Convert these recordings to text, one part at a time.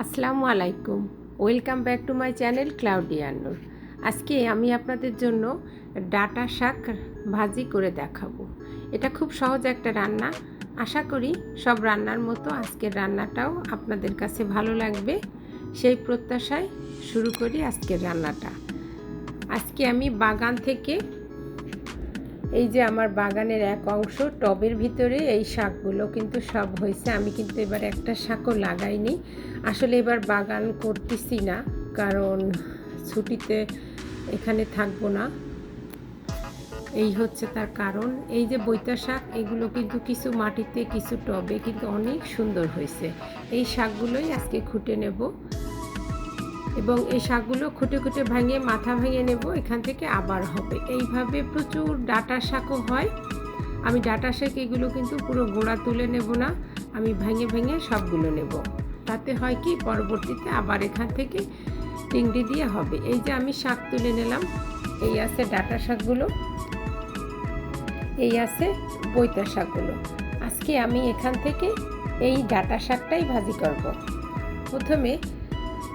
আসসালামু আলাইকুম। Welcome back to my channel Claudia Noor. আজকে আমি আপনাদের জন্য ডাঁটা শাক ভাজি করে দেখাবো। এটা খুব সহজ একটা রান্না। আশা করি সব রান্নার মতো আজকের রান্নাটাও আপনাদের কাছে ভালো লাগবে। সেই প্রত্যাশায় শুরু করি আজকের রান্নাটা। আজকে আমি বাগান থেকে এই যে আমার বাগানের এক অংশ টবের ভিতরে এই শাকগুলো কিন্তু সব হয়েছে। আমি কিন্তু এবার একটা শাকও লাগাইনি। আসলে এবার বাগান করতেছি না, কারণ ছুটিতে এখানে থাকবো না। এই হচ্ছে তার কারণ। এই যে বৈতা শাক, এগুলো কিন্তু কিছু মাটিতে কিছু টবে কিন্তু অনেক সুন্দর হয়েছে। এই শাকগুলোই আজকে খুঁটে নেব এবং এই শাকগুলো খুঁটে খুঁটে ভাঙিয়ে মাথা ভেঙে নেব। এখান থেকে আবার হবে। এইভাবে প্রচুর ডাঁটা শাকও হয়। আমি ডাঁটা শাক এগুলো কিন্তু পুরো গোড়া তুলে নেব না, আমি ভেঙে ভেঙে সবগুলো নেব। তাতে হয় কি, পরবর্তীতে আবার এখান থেকে চিংড়ি দিয়ে হবে। এই যে আমি শাক তুলে নিলাম। এই আছে ডাঁটা শাকগুলো, এই আছে বৈতা শাকগুলো। আজকে আমি এখান থেকে এই ডাঁটা শাকটাই ভাজি করব। প্রথমে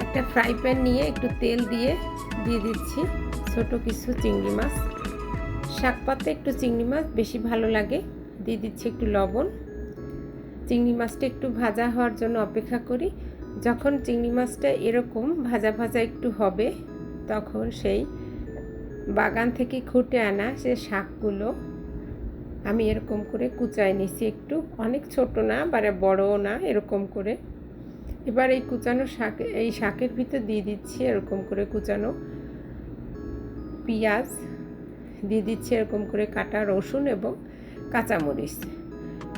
একটা ফ্রাই প্যান নিয়ে একটু তেল দিয়ে দিচ্ছি ছোট কিছু চিংড়ি মাছ। শাক পাতে একটু চিংড়ি মাছ বেশি ভালো লাগে। দিয়ে দিচ্ছি একটু লবণ। চিংড়ি মাছটা একটু ভাজা হওয়ার জন্য অপেক্ষা করি। যখন চিংড়ি মাছটা এরকম ভাজা ভাজা একটু হবে, তখন সেই বাগান থেকে খুঁটে আনা সে শাকগুলো আমি এরকম করে কুচায় নিছি। একটু অনেক ছোট না, বারে বড়ও না, এরকম করে। এবার এই কুচানো শাক, এই শাকের ভিতর দিয়ে দিচ্ছি এরকম করে কুচানো পেঁয়াজ, দিয়ে দিচ্ছি এরকম করে কাটা রসুন এবং কাঁচামরিচ।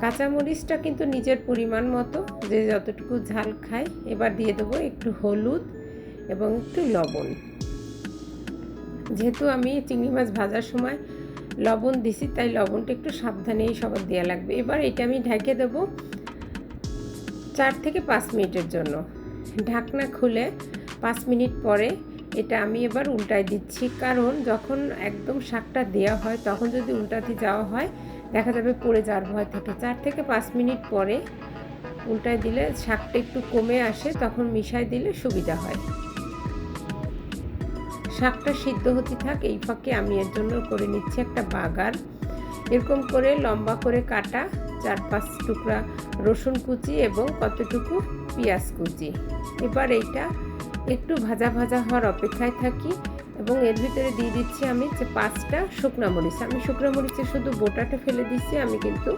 কাঁচামরিচটা কিন্তু নিজের পরিমাণ মতো, যে যতটুকু ঝাল খায়। এবার দিয়ে দেবো একটু হলুদ এবং একটু লবণ। যেহেতু আমি চিংড়ি মাছ ভাজার সময় লবণ দিছি, তাই লবণটা একটু সাবধানেই সবার দেওয়া লাগবে। এবার এটা আমি ঢেকে দেবো 4 থেকে 5 মিনিটের জন্য। ঢাকনা খুলে 5 মিনিট পরে এটা আমি এবার উল্টায় দিচ্ছি, কারণ যখন একদম শাকটা দেওয়া হয় তখন যদি উল্টাতে যাওয়া হয় দেখা যাবে পড়ে যাওয়ার ভয় থেকে। 4 থেকে 5 মিনিট পরে উল্টায় দিলে শাকটা একটু কমে আসে, তখন মিশাই দিলে সুবিধা হয়। শাকটা সিদ্ধ হতে থাক, এই ফাঁকে আমি এর জন্য করে নিচ্ছি একটা বাগার। এরকম করে লম্বা করে কাটা 4-5 টুকরা রসুন কুচি এবং কতটুকু পেঁয়াজ কুচি। এবার এইটা একটু ভাজা ভাজা হওয়ার অপেক্ষায় থাকি এবং এর ভিতরে দিয়ে দিচ্ছি আমি যে 5টা শুকনা মরিচ। আমি শুকনা মরিচের শুধু বোটাটা ফেলে দিচ্ছি, আমি কিন্তু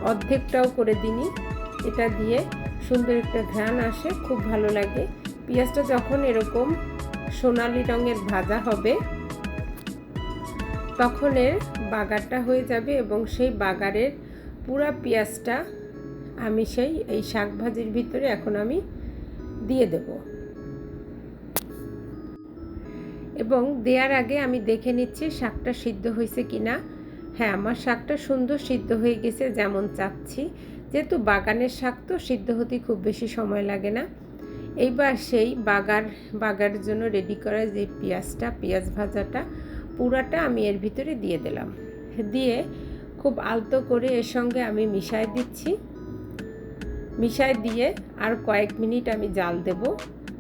অর্ধেকটাও করে দিইনি। এটা দিয়ে সুন্দর একটা ঘ্রাণ আসে, খুব ভালো লাগে। পেঁয়াজটা যখন এরকম সোনালি রঙের ভাজা হবে, তখন এর বাগারটা হয়ে যাবে এবং সেই বাগারের পুরা পেঁয়াজটা আমি এই শাক ভাজির ভিতরে এখন আমি দিয়ে দেব। এবং দেওয়ার আগে আমি দেখে নিচ্ছি শাকটা সিদ্ধ হয়েছে কিনা। হ্যাঁ, আমার শাকটা সুন্দর সিদ্ধ হয়ে গেছে, যেমন চাচ্ছি। যেহেতু বাগানের শাক তো সিদ্ধ হতে খুব বেশি সময় লাগে না। এইবার সেই বাগার জন্য রেডি করা যে পেঁয়াজ ভাজাটা পুরাটা আমি এর ভিতরে দিয়ে দিলাম। দিয়ে খুব আলতো করে এর সঙ্গে আমি মিশাই দিচ্ছি। মিশাই দিয়ে আর কয়েক মিনিট আমি জাল দেব,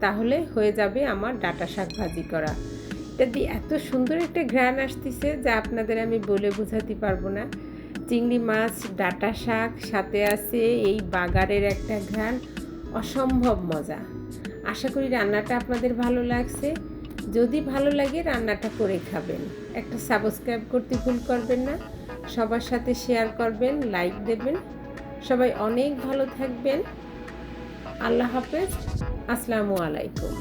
তাহলে হয়ে যাবে আমার ডাঁটা শাক ভাজি করা। এটা দিয়ে এত সুন্দর একটা ঘ্রাণ আসতেছে যা আপনাদের আমি বলে বোঝাতে পারবো না। চিংড়ি মাছ, ডাঁটা শাক, সাথে আছে এই বাগারের একটা ঘ্রাণ, অসম্ভব মজা। আশা করি রান্নাটা আপনাদের ভালো লাগছে। যদি ভালো লাগে রান্নাটা করে খাবেন। একটা সাবস্ক্রাইব করতে ভুল করবেন না। সবার সাথে শেয়ার করবেন, লাইক দেবেন। সবাই অনেক ভালো থাকবেন। আল্লাহ হাফেজ। আসসালামু আলাইকুম।